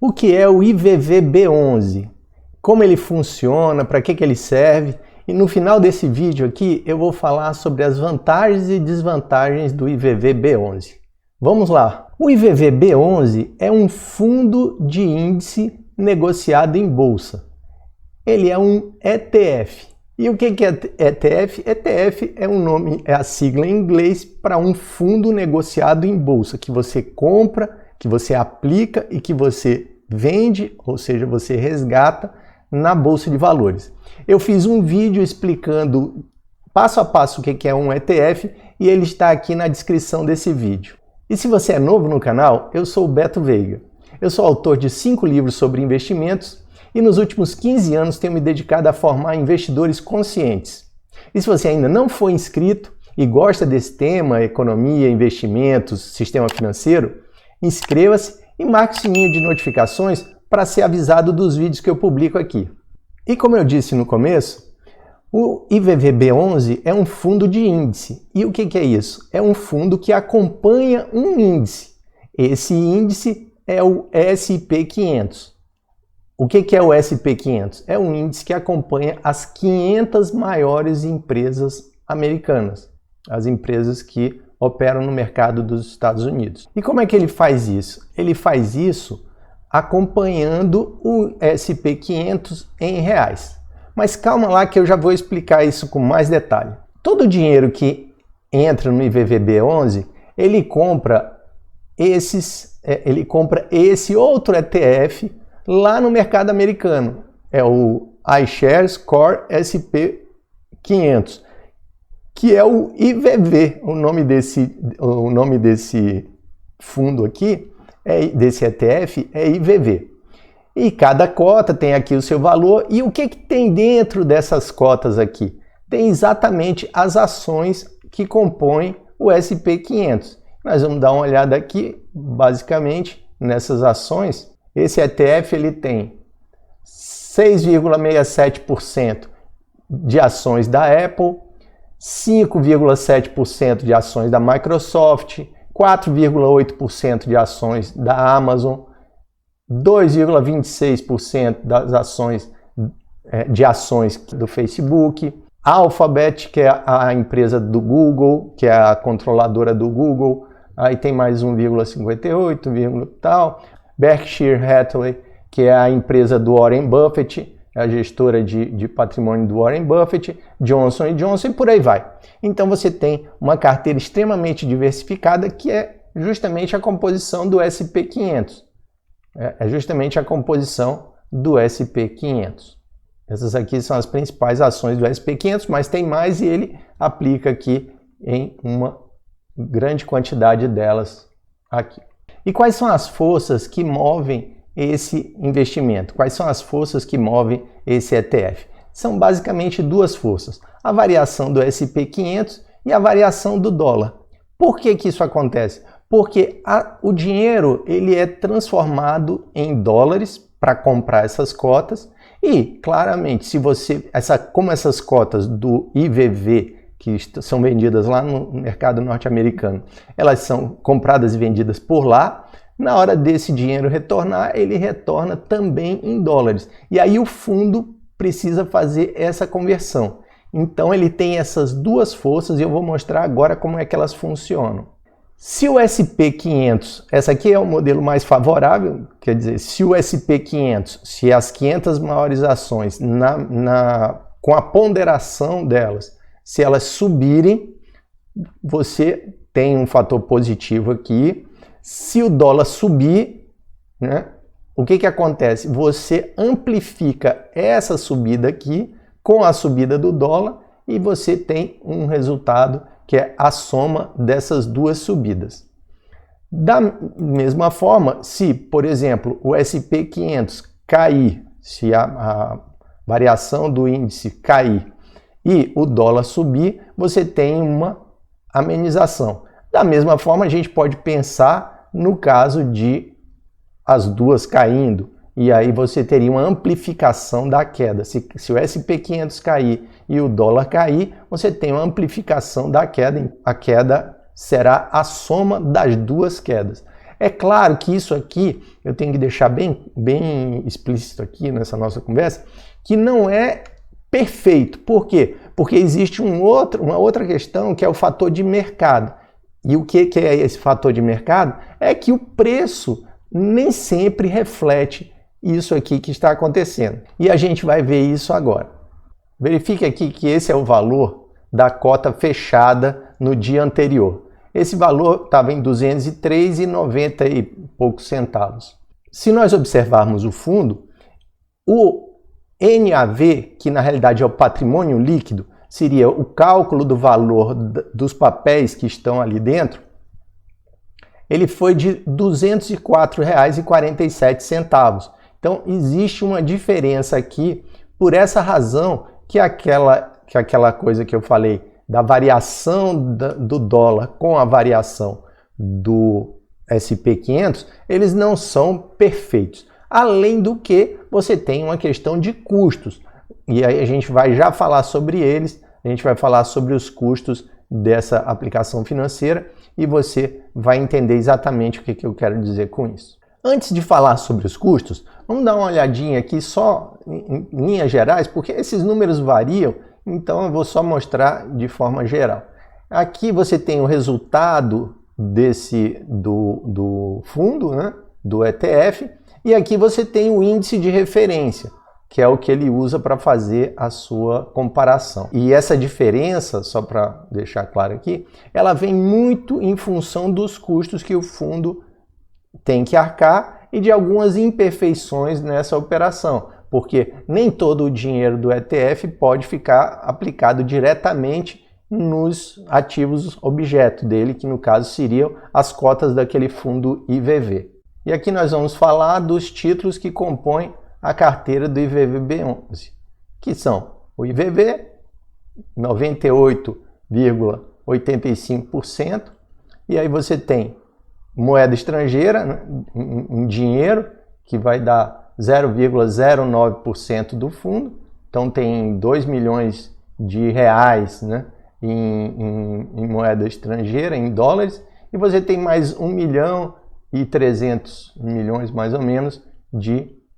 O que é o IVVB11? Como ele funciona, para que ele serve? E no final desse vídeo aqui eu vou falar sobre as vantagens e desvantagens do IVVB11. Vamos lá! O IVVB11 é um fundo de índice negociado em bolsa. Ele é um ETF. E o que é ETF? ETF é é a sigla em inglês para um fundo negociado em bolsa, que você compra, que você aplica e que você vende, ou seja, você resgata na Bolsa de Valores. Eu fiz um vídeo explicando passo a passo o que é um ETF e ele está aqui na descrição desse vídeo. E se você é novo no canal, eu sou o Beto Veiga. Eu sou autor de 5 livros sobre investimentos e nos últimos 15 anos tenho me dedicado a formar investidores conscientes. E se você ainda não for inscrito e gosta desse tema, economia, investimentos, sistema financeiro, inscreva-se e marque o sininho de notificações para ser avisado dos vídeos que eu publico aqui. E como eu disse no começo, o IVVB11 é um fundo de índice. E o que é isso? É um fundo que acompanha um índice. Esse índice é o S&P 500. O que é o S&P 500? É um índice que acompanha as 500 maiores empresas americanas, as empresas que operam no mercado dos Estados Unidos. E como é que ele faz isso? Ele faz isso acompanhando o S&P 500 em reais. Mas calma lá que eu já vou explicar isso com mais detalhe. Todo o dinheiro que entra no IVVB11, ele compra esse outro ETF lá no mercado americano. É o iShares Core S&P 500. Que é o IVV, o nome desse fundo aqui, desse ETF, é IVV. E cada cota tem aqui o seu valor. E o que tem dentro dessas cotas aqui? Tem exatamente as ações que compõem o S&P 500. Nós vamos dar uma olhada aqui, basicamente, nessas ações. Esse ETF ele tem 6,67% de ações da Apple, 5,7% de ações da Microsoft, 4,8% de ações da Amazon, 2,26% das ações do Facebook, Alphabet, que é a empresa do Google, que é a controladora do Google, aí tem mais 1,58%, tal, Berkshire Hathaway, que é a empresa do Warren Buffett, a gestora de patrimônio do Warren Buffett, Johnson & Johnson e por aí vai. Então você tem uma carteira extremamente diversificada que é justamente a composição do S&P 500. É justamente a composição do S&P 500. Essas aqui são as principais ações do S&P 500, mas tem mais e ele aplica aqui em uma grande quantidade delas aqui. E quais são as forças que movem esse investimento? Quais são as forças que movem esse ETF? São basicamente duas forças, a variação do S&P 500 e a variação do dólar. Por que isso acontece? Porque o dinheiro ele é transformado em dólares para comprar essas cotas e, claramente, como essas cotas do IVV, que são vendidas lá no mercado norte-americano, elas são compradas e vendidas por lá, na hora desse dinheiro retornar, ele retorna também em dólares. E aí o fundo precisa fazer essa conversão. Então ele tem essas duas forças e eu vou mostrar agora como é que elas funcionam. Se o S&P 500, essa aqui é o modelo mais favorável, quer dizer, se o S&P 500, se as 500 maiores ações, com a ponderação delas, se elas subirem, você tem um fator positivo aqui. Se o dólar subir, né, o que acontece? Você amplifica essa subida aqui com a subida do dólar e você tem um resultado que é a soma dessas duas subidas. Da mesma forma, se, por exemplo, o S&P 500 cair, se a variação do índice cair e o dólar subir, você tem uma amenização. Da mesma forma, a gente pode pensar no caso de as duas caindo, e aí você teria uma amplificação da queda. Se o S&P 500 cair e o dólar cair, você tem uma amplificação da queda. A queda será a soma das duas quedas. É claro que isso aqui, eu tenho que deixar bem explícito aqui nessa nossa conversa, que não é perfeito. Por quê? Porque existe uma outra questão que é o fator de mercado. E o que é esse fator de mercado? É que o preço nem sempre reflete isso aqui que está acontecendo. E a gente vai ver isso agora. Verifique aqui que esse é o valor da cota fechada no dia anterior. Esse valor estava em 203,90 e poucos centavos. Se nós observarmos o fundo, o NAV, que na realidade é o patrimônio líquido, seria o cálculo do valor dos papéis que estão ali dentro, ele foi de R$ 204,47. Então, existe uma diferença aqui por essa razão que aquela coisa que eu falei da variação do dólar com a variação do SP500, eles não são perfeitos. Além do que, você tem uma questão de custos. E aí a gente vai já falar sobre eles, a gente vai falar sobre os custos dessa aplicação financeira e você vai entender exatamente o que eu quero dizer com isso. Antes de falar sobre os custos, vamos dar uma olhadinha aqui só em linhas gerais, porque esses números variam, então eu vou só mostrar de forma geral. Aqui você tem o resultado do fundo, né, do ETF, e aqui você tem o índice de referência, que é o que ele usa para fazer a sua comparação. E essa diferença, só para deixar claro aqui, ela vem muito em função dos custos que o fundo tem que arcar e de algumas imperfeições nessa operação, porque nem todo o dinheiro do ETF pode ficar aplicado diretamente nos ativos objeto dele, que no caso seriam as cotas daquele fundo IVV. E aqui nós vamos falar dos títulos que compõem a carteira do IVVB11, que são o IVV, 98,85%, e aí você tem moeda estrangeira, né, em dinheiro, que vai dar 0,09% do fundo, então tem 2 milhões de reais, né, em moeda estrangeira, em dólares, e você tem mais 1 milhão e 300 milhões, mais ou menos,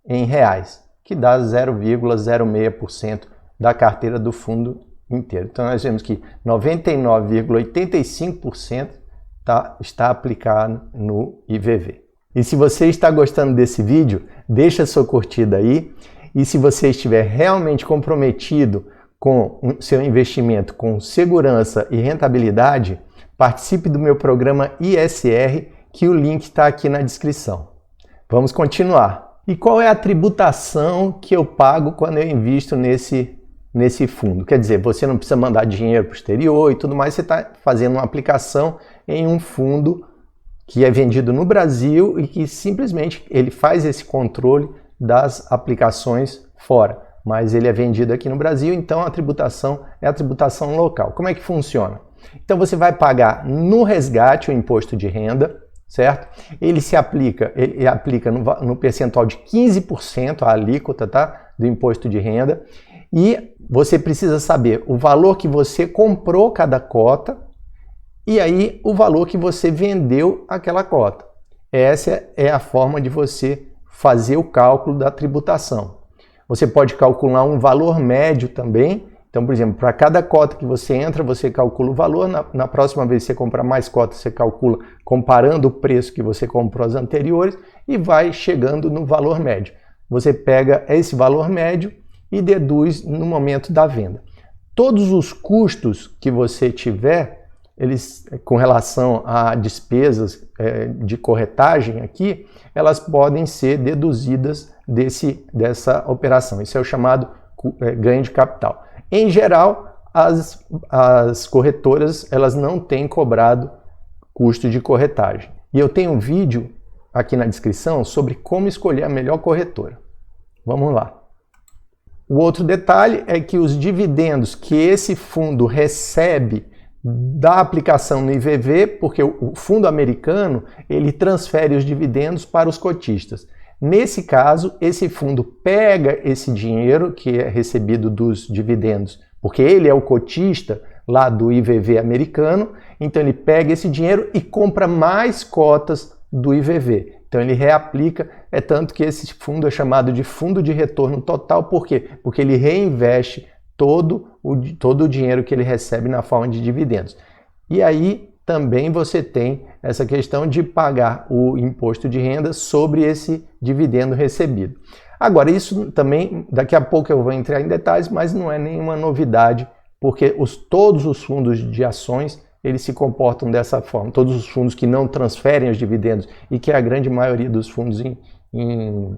em reais, que dá 0,06% da carteira do fundo inteiro. Então nós vemos que 99,85% está aplicado no IVV. E se você está gostando desse vídeo, deixa sua curtida aí. E se você estiver realmente comprometido com o seu investimento com segurança e rentabilidade, participe do meu programa ISR, que o link está aqui na descrição. Vamos continuar. E qual é a tributação que eu pago quando eu invisto nesse fundo? Quer dizer, você não precisa mandar dinheiro para o exterior e tudo mais, você está fazendo uma aplicação em um fundo que é vendido no Brasil e que simplesmente ele faz esse controle das aplicações fora. Mas ele é vendido aqui no Brasil, então a tributação é a tributação local. Como é que funciona? Então você vai pagar no resgate o imposto de renda, certo? Ele aplica no percentual de 15% a alíquota, tá? Do imposto de renda. E você precisa saber o valor que você comprou cada cota e aí o valor que você vendeu aquela cota. Essa é a forma de você fazer o cálculo da tributação. Você pode calcular um valor médio também. Então, por exemplo, para cada cota que você entra, você calcula o valor. Na próxima vez que você comprar mais cotas, você calcula comparando o preço que você comprou as anteriores e vai chegando no valor médio. Você pega esse valor médio e deduz no momento da venda. Todos os custos que você tiver, eles com relação a despesas de corretagem aqui, elas podem ser deduzidas dessa operação. Isso é o chamado ganho de capital. Em geral, as corretoras elas não têm cobrado custo de corretagem. E eu tenho um vídeo aqui na descrição sobre como escolher a melhor corretora. Vamos lá. O outro detalhe é que os dividendos que esse fundo recebe da aplicação no IVV, porque o fundo americano ele transfere os dividendos para os cotistas. Nesse caso, esse fundo pega esse dinheiro que é recebido dos dividendos, porque ele é o cotista lá do IVV americano, então ele pega esse dinheiro e compra mais cotas do IVV. Então ele reaplica, é tanto que esse fundo é chamado de fundo de retorno total. Por quê? Porque ele reinveste todo o dinheiro que ele recebe na forma de dividendos. E aí também você tem essa questão de pagar o imposto de renda sobre esse dividendo recebido. Agora, isso também, daqui a pouco eu vou entrar em detalhes, mas não é nenhuma novidade, porque todos os fundos de ações, eles se comportam dessa forma. Todos os fundos que não transferem os dividendos, e que é a grande maioria dos fundos em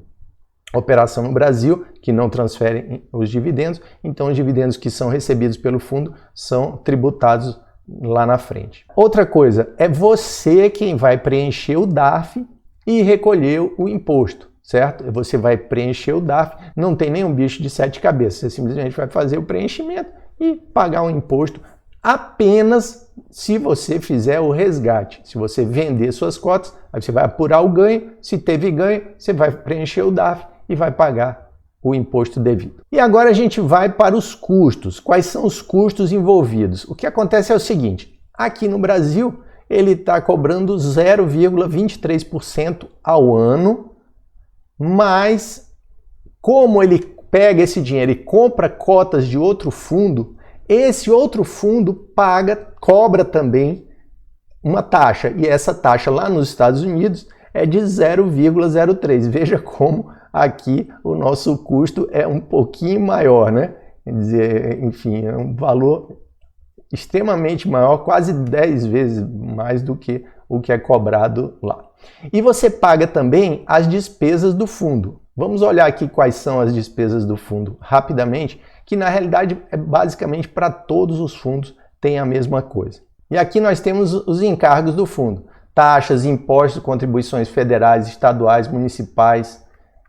operação no Brasil, que não transferem os dividendos, então os dividendos que são recebidos pelo fundo são tributados lá na frente. Outra coisa, é você quem vai preencher o DARF e recolher o imposto, certo? Você vai preencher o DARF, não tem nenhum bicho de 7 cabeças, você simplesmente vai fazer o preenchimento e pagar o imposto apenas se você fizer o resgate. Se você vender suas cotas, aí você vai apurar o ganho, se teve ganho, você vai preencher o DARF e vai pagar o imposto devido. E agora a gente vai para os custos. Quais são os custos envolvidos? O que acontece é o seguinte, aqui no Brasil ele está cobrando 0,23% ao ano, mas como ele pega esse dinheiro e compra cotas de outro fundo, esse outro fundo cobra também uma taxa, e essa taxa lá nos Estados Unidos é de 0,03. Veja como aqui o nosso custo é um pouquinho maior, né? Quer dizer, enfim, é um valor extremamente maior, quase 10 vezes mais do que o que é cobrado lá. E você paga também as despesas do fundo. Vamos olhar aqui quais são as despesas do fundo rapidamente, que na realidade é basicamente para todos os fundos tem a mesma coisa. E aqui nós temos os encargos do fundo: taxas, impostos, contribuições federais, estaduais, municipais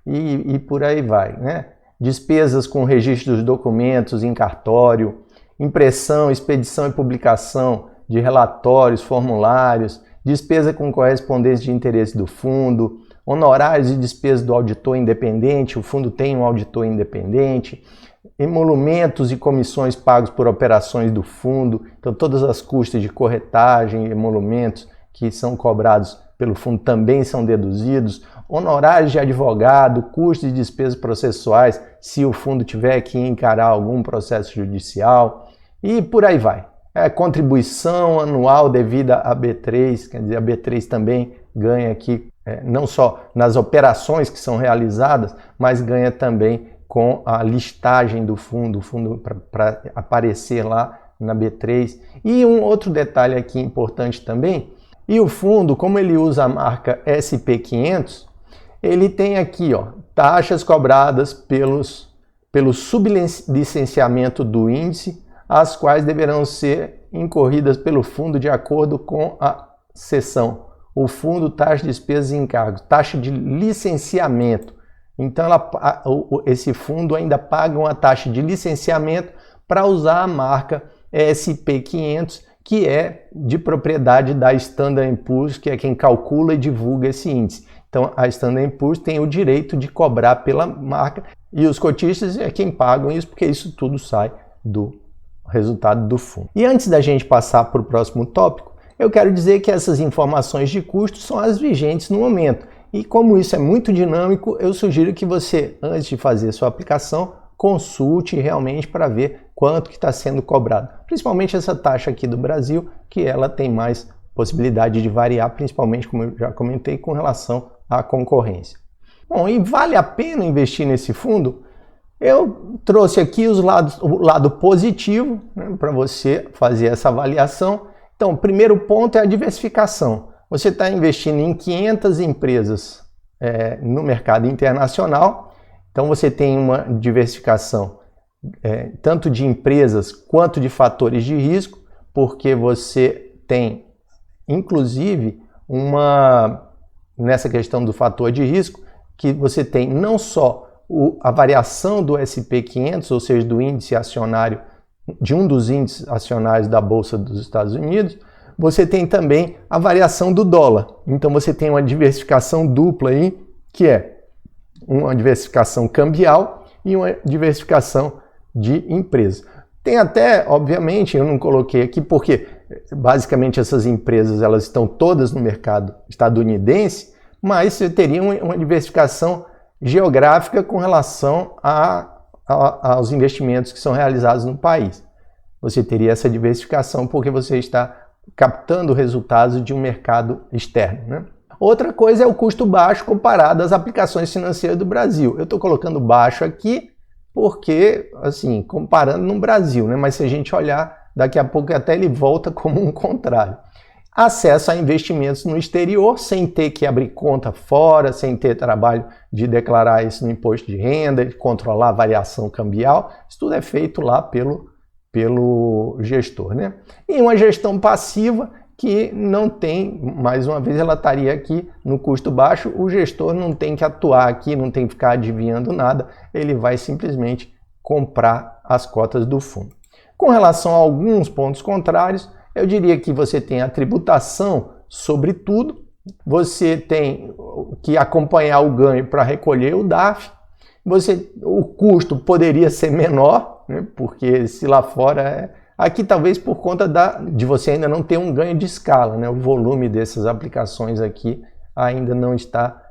e por aí vai, né? Despesas com registro dos documentos em cartório, impressão, expedição e publicação de relatórios, formulários, despesa com correspondência de interesse do fundo, honorários e despesas do auditor independente, o fundo tem um auditor independente, emolumentos e comissões pagos por operações do fundo, então todas as custas de corretagem e emolumentos que são cobrados pelo fundo também são deduzidos, honorários de advogado, custos e despesas processuais, se o fundo tiver que encarar algum processo judicial e por aí vai. Contribuição anual devida à B3, quer dizer, a B3 também ganha aqui, não só nas operações que são realizadas, mas ganha também com a listagem do fundo, para aparecer lá na B3. E um outro detalhe aqui importante também, e o fundo, como ele usa a marca SP500, ele tem aqui, ó, taxas cobradas pelo sublicenciamento do índice, as quais deverão ser incorridas pelo fundo de acordo com a seção. O fundo, taxa de despesas e encargos, taxa de licenciamento. Então, esse fundo ainda paga uma taxa de licenciamento para usar a marca SP500, que é de propriedade da Standard & Poor's, que é quem calcula e divulga esse índice. Então, a Standard & Poor's tem o direito de cobrar pela marca e os cotistas é quem pagam isso, porque isso tudo sai do resultado do fundo. E antes da gente passar para o próximo tópico, eu quero dizer que essas informações de custo são as vigentes no momento. E como isso é muito dinâmico, eu sugiro que você, antes de fazer sua aplicação, consulte realmente para ver quanto que está sendo cobrado. Principalmente essa taxa aqui do Brasil, que ela tem mais possibilidade de variar, principalmente, como eu já comentei, com relação à concorrência. Bom, e vale a pena investir nesse fundo? Eu trouxe aqui o lado positivo, né, para você fazer essa avaliação. Então, o primeiro ponto é a diversificação. Você está investindo em 500 empresas no mercado internacional, então você tem uma diversificação tanto de empresas quanto de fatores de risco, porque você tem, inclusive, nessa questão do fator de risco, que você tem não só a variação do SP500, ou seja, do índice acionário, de um dos índices acionários da Bolsa dos Estados Unidos, você tem também a variação do dólar. Então você tem uma diversificação dupla aí, que é uma diversificação cambial e uma diversificação de empresa. Tem até, obviamente, eu não coloquei aqui porque basicamente essas empresas elas estão todas no mercado estadunidense, mas você teria uma diversificação geográfica com relação aos investimentos que são realizados no país. Você teria essa diversificação porque você está captando resultados de um mercado externo, né? Outra coisa é o custo baixo comparado às aplicações financeiras do Brasil. Eu estou colocando baixo aqui porque, assim, comparando no Brasil, né? Mas se a gente olhar, daqui a pouco até ele volta como um contrário. Acesso a investimentos no exterior sem ter que abrir conta fora, sem ter trabalho de declarar isso no imposto de renda, de controlar a variação cambial. Isso tudo é feito lá pelo gestor, né? E uma gestão passiva que não tem, mais uma vez ela estaria aqui no custo baixo, o gestor não tem que atuar aqui, não tem que ficar adivinhando nada, ele vai simplesmente comprar as cotas do fundo. Com relação a alguns pontos contrários, eu diria que você tem a tributação sobre tudo, você tem que acompanhar o ganho para recolher o DAF, o custo poderia ser menor, né, porque se lá fora aqui talvez por conta de você ainda não ter um ganho de escala, né? O volume dessas aplicações aqui ainda não está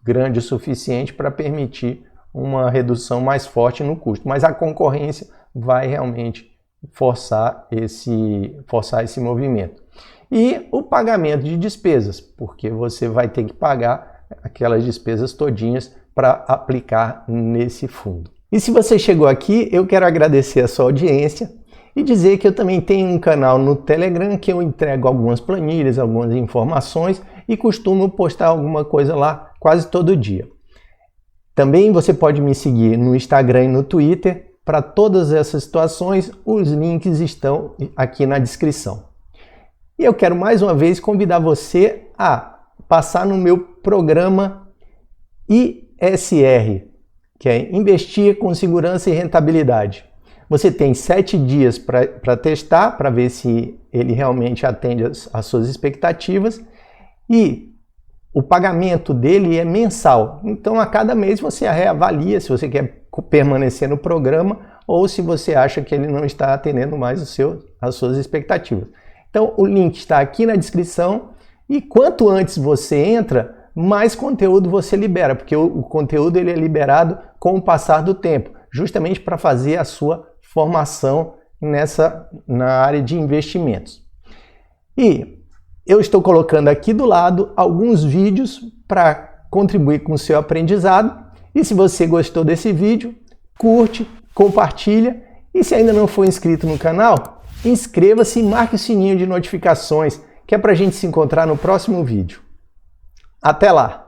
grande o suficiente para permitir uma redução mais forte no custo, mas a concorrência vai realmente forçar esse movimento. E o pagamento de despesas, porque você vai ter que pagar aquelas despesas todinhas para aplicar nesse fundo. E se você chegou aqui, eu quero agradecer a sua audiência e dizer que eu também tenho um canal no Telegram que eu entrego algumas planilhas, algumas informações e costumo postar alguma coisa lá quase todo dia. Também você pode me seguir no Instagram e no Twitter. Para todas essas situações, os links estão aqui na descrição. E eu quero mais uma vez convidar você a passar no meu programa ISR, que é Investir com Segurança e Rentabilidade. Você tem 7 dias para testar, para ver se ele realmente atende às suas expectativas. E o pagamento dele é mensal. Então, a cada mês você reavalia se você quer permanecer no programa ou se você acha que ele não está atendendo mais às suas expectativas. Então, o link está aqui na descrição e quanto antes você entra, mais conteúdo você libera, porque o conteúdo ele é liberado com o passar do tempo, justamente para fazer a sua formação na área de investimentos. E eu estou colocando aqui do lado alguns vídeos para contribuir com o seu aprendizado. E se você gostou desse vídeo, curte, compartilha. E se ainda não for inscrito no canal, inscreva-se e marque o sininho de notificações, que é para a gente se encontrar no próximo vídeo. Até lá!